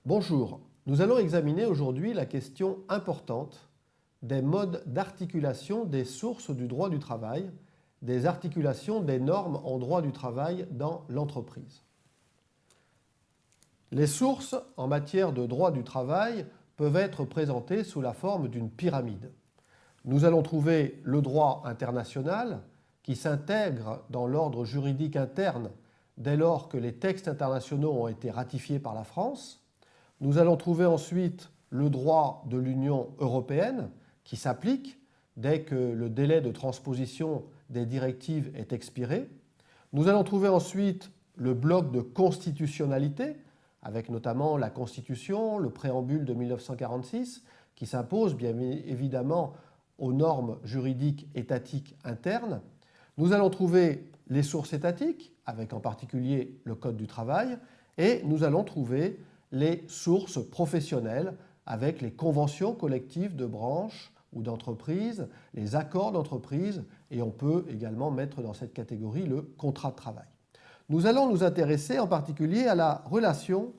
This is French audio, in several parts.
Bonjour, nous allons examiner aujourd'hui la question importante des modes d'articulation des sources du droit du travail, des articulations des normes en droit du travail dans l'entreprise. Les sources en matière de droit du travail peuvent être présentées sous la forme d'une pyramide. Nous allons trouver le droit international qui s'intègre dans l'ordre juridique interne dès lors que les textes internationaux ont été ratifiés par la France. Nous allons trouver ensuite le droit de l'Union européenne qui s'applique dès que le délai de transposition des directives est expiré. Nous allons trouver ensuite le bloc de constitutionnalité, avec notamment la Constitution, le préambule de 1946, qui s'impose bien évidemment aux normes juridiques étatiques internes. Nous allons trouver les sources étatiques, avec en particulier le Code du travail, et nous allons trouver les sources professionnelles, avec les conventions collectives de branche ou d'entreprise, les accords d'entreprise, et on peut également mettre dans cette catégorie le contrat de travail. Nous allons nous intéresser en particulier à la relation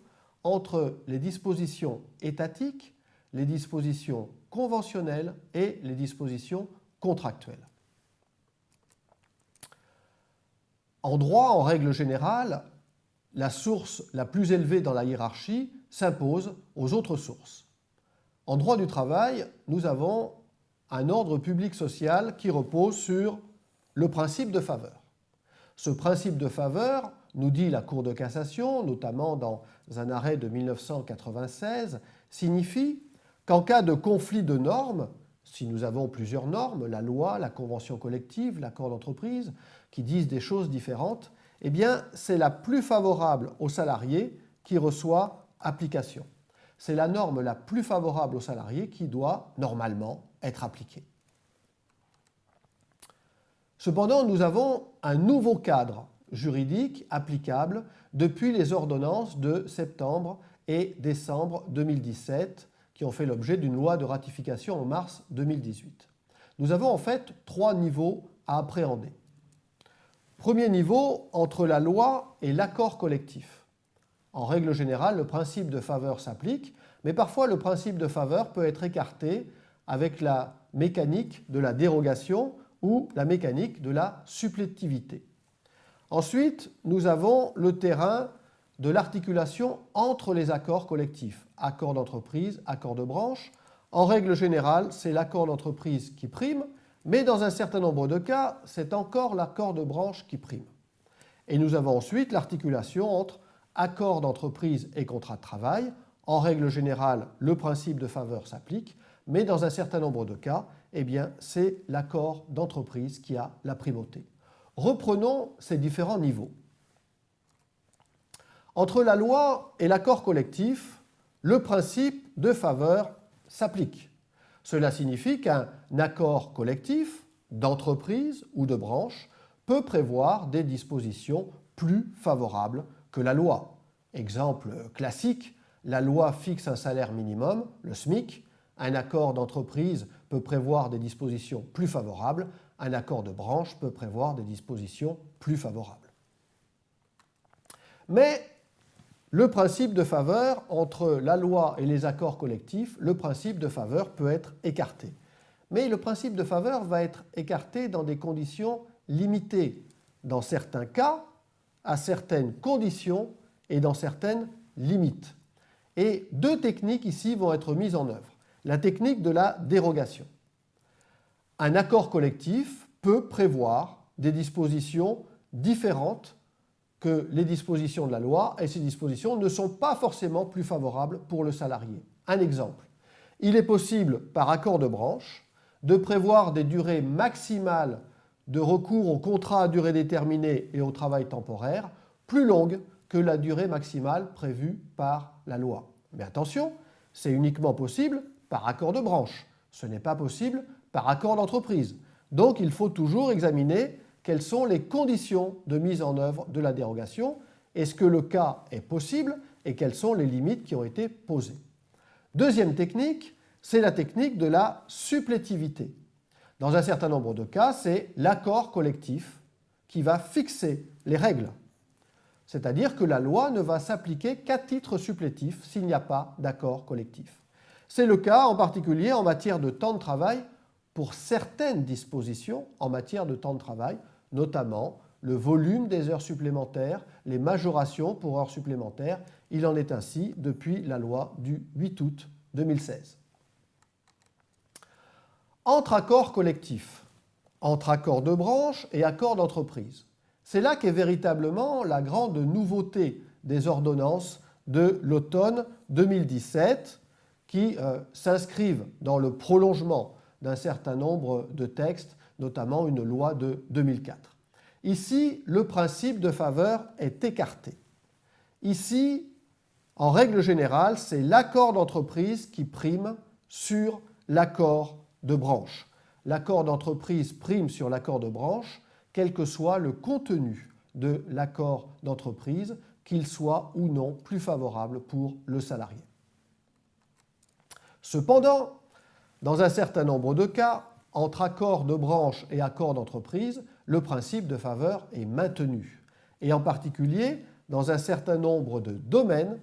entre les dispositions étatiques, les dispositions conventionnelles et les dispositions contractuelles. En droit, en règle générale, la source la plus élevée dans la hiérarchie s'impose aux autres sources. En droit du travail, nous avons un ordre public social qui repose sur le principe de faveur. Ce principe de faveur, nous dit la Cour de cassation, notamment dans un arrêt de 1996, signifie qu'en cas de conflit de normes, si nous avons plusieurs normes, la loi, la convention collective, l'accord d'entreprise, qui disent des choses différentes, eh bien, c'est la plus favorable au salarié qui reçoit application. C'est la norme la plus favorable au salarié qui doit normalement être appliquée. Cependant, nous avons un nouveau cadre juridique applicable depuis les ordonnances de septembre et décembre 2017 qui ont fait l'objet d'une loi de ratification en mars 2018. Nous avons en fait trois niveaux à appréhender. Premier niveau, entre la loi et l'accord collectif. En règle générale, le principe de faveur s'applique, mais parfois le principe de faveur peut être écarté avec la mécanique de la dérogation ou la mécanique de la supplétivité. Ensuite, nous avons le terrain de l'articulation entre les accords collectifs, accords d'entreprise, accords de branche. En règle générale, c'est l'accord d'entreprise qui prime, mais dans un certain nombre de cas, c'est encore l'accord de branche qui prime. Et nous avons ensuite l'articulation entre accords d'entreprise et contrat de travail. En règle générale, le principe de faveur s'applique, mais dans un certain nombre de cas, eh bien, c'est l'accord d'entreprise qui a la primauté. Reprenons ces différents niveaux. Entre la loi et l'accord collectif, le principe de faveur s'applique. Cela signifie qu'un accord collectif d'entreprise ou de branche peut prévoir des dispositions plus favorables que la loi. Exemple classique, la loi fixe un salaire minimum, le SMIC. Un accord d'entreprise peut prévoir des dispositions plus favorables. Un accord de branche peut prévoir des dispositions plus favorables. Mais le principe de faveur, entre la loi et les accords collectifs, le principe de faveur peut être écarté. Mais le principe de faveur va être écarté dans des conditions limitées, dans certains cas, à certaines conditions et dans certaines limites. Et deux techniques ici vont être mises en œuvre. La technique de la dérogation. Un accord collectif peut prévoir des dispositions différentes que les dispositions de la loi, et ces dispositions ne sont pas forcément plus favorables pour le salarié. Un exemple, il est possible, par accord de branche, de prévoir des durées maximales de recours au contrat à durée déterminée et au travail temporaire plus longues que la durée maximale prévue par la loi. Mais attention, c'est uniquement possible par accord de branche. Ce n'est pas possible par accord d'entreprise. Donc il faut toujours examiner quelles sont les conditions de mise en œuvre de la dérogation, est-ce que le cas est possible et quelles sont les limites qui ont été posées. Deuxième technique, c'est la technique de la supplétivité. Dans un certain nombre de cas, c'est l'accord collectif qui va fixer les règles. c'est-à-dire que la loi ne va s'appliquer qu'à titre supplétif s'il n'y a pas d'accord collectif. C'est le cas en particulier en matière de temps de travail pour certaines dispositions en matière de temps de travail, notamment le volume des heures supplémentaires, les majorations pour heures supplémentaires. Il en est ainsi depuis la loi du 8 août 2016. Entre accords collectifs, entre accords de branche et accords d'entreprise. C'est là qu'est véritablement la grande nouveauté des ordonnances de l'automne 2017 qui s'inscrivent dans le prolongement d'un certain nombre de textes, notamment une loi de 2004. Ici, le principe de faveur est écarté. Ici, en règle générale, c'est l'accord d'entreprise qui prime sur l'accord de branche. L'accord d'entreprise prime sur l'accord de branche, quel que soit le contenu de l'accord d'entreprise, qu'il soit ou non plus favorable pour le salarié. Cependant, dans un certain nombre de cas, entre accord de branche et accord d'entreprise, le principe de faveur est maintenu. Et en particulier, dans un certain nombre de domaines,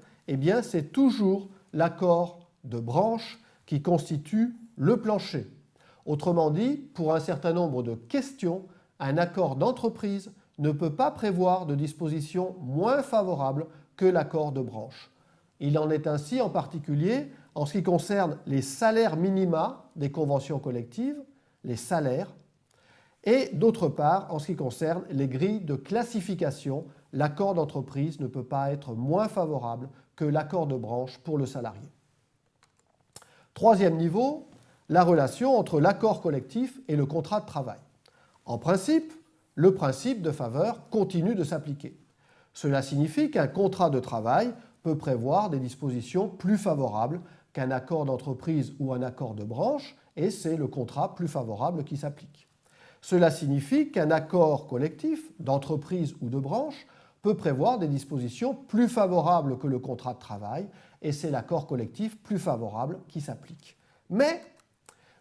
c'est toujours l'accord de branche qui constitue le plancher. Autrement dit, pour un certain nombre de questions, un accord d'entreprise ne peut pas prévoir de dispositions moins favorables que l'accord de branche. Il en est ainsi en particulier en ce qui concerne les salaires minima des conventions collectives, les salaires, et d'autre part, en ce qui concerne les grilles de classification, l'accord d'entreprise ne peut pas être moins favorable que l'accord de branche pour le salarié. Troisième niveau, la relation entre l'accord collectif et le contrat de travail. En principe, le principe de faveur continue de s'appliquer. Cela signifie qu'un contrat de travail peut prévoir des dispositions plus favorables qu'un accord d'entreprise ou un accord de branche, et c'est le contrat plus favorable qui s'applique. Cela signifie qu'un accord collectif d'entreprise ou de branche peut prévoir des dispositions plus favorables que le contrat de travail, et c'est l'accord collectif plus favorable qui s'applique. Mais,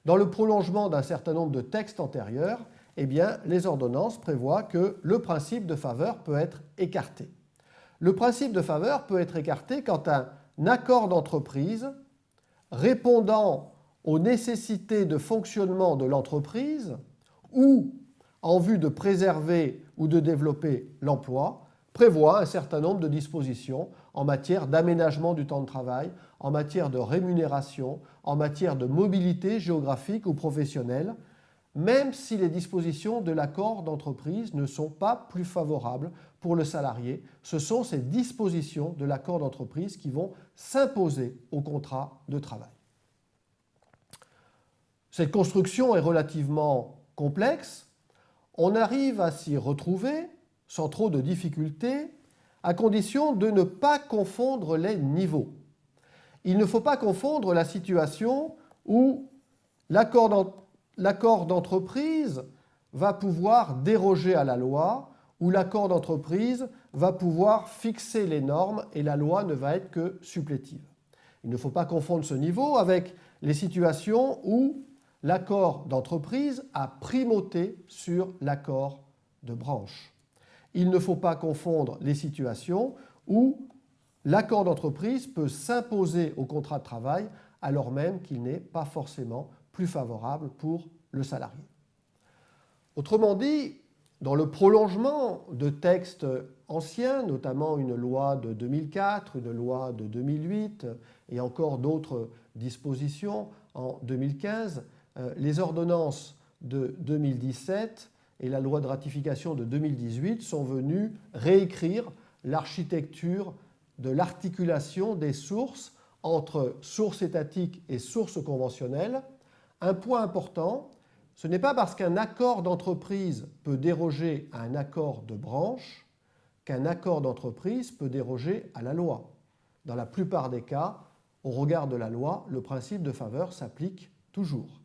dans le prolongement d'un certain nombre de textes antérieurs, les ordonnances prévoient que le principe de faveur peut être écarté. Le principe de faveur peut être écarté quand un accord d'entreprise répondant aux nécessités de fonctionnement de l'entreprise ou en vue de préserver ou de développer l'emploi prévoit un certain nombre de dispositions en matière d'aménagement du temps de travail, en matière de rémunération, en matière de mobilité géographique ou professionnelle, même si les dispositions de l'accord d'entreprise ne sont pas plus favorables pour le salarié. Ce sont ces dispositions de l'accord d'entreprise qui vont s'imposer au contrat de travail. Cette construction est relativement complexe. On arrive à s'y retrouver sans trop de difficultés, à condition de ne pas confondre les niveaux. Il ne faut pas confondre la situation où l'accord d'entreprise va pouvoir déroger à la loi, où l'accord d'entreprise va pouvoir fixer les normes et la loi ne va être que supplétive. Il ne faut pas confondre ce niveau avec les situations où l'accord d'entreprise a primauté sur l'accord de branche. Il ne faut pas confondre les situations où l'accord d'entreprise peut s'imposer au contrat de travail alors même qu'il n'est pas forcément plus favorable pour le salarié. Autrement dit, dans le prolongement de textes anciens, notamment une loi de 2004, une loi de 2008 et encore d'autres dispositions en 2015, les ordonnances de 2017 et la loi de ratification de 2018 sont venues réécrire l'architecture de l'articulation des sources entre sources étatiques et sources conventionnelles. Un point important, ce n'est pas parce qu'un accord d'entreprise peut déroger à un accord de branche qu'un accord d'entreprise peut déroger à la loi. Dans la plupart des cas, au regard de la loi, le principe de faveur s'applique toujours.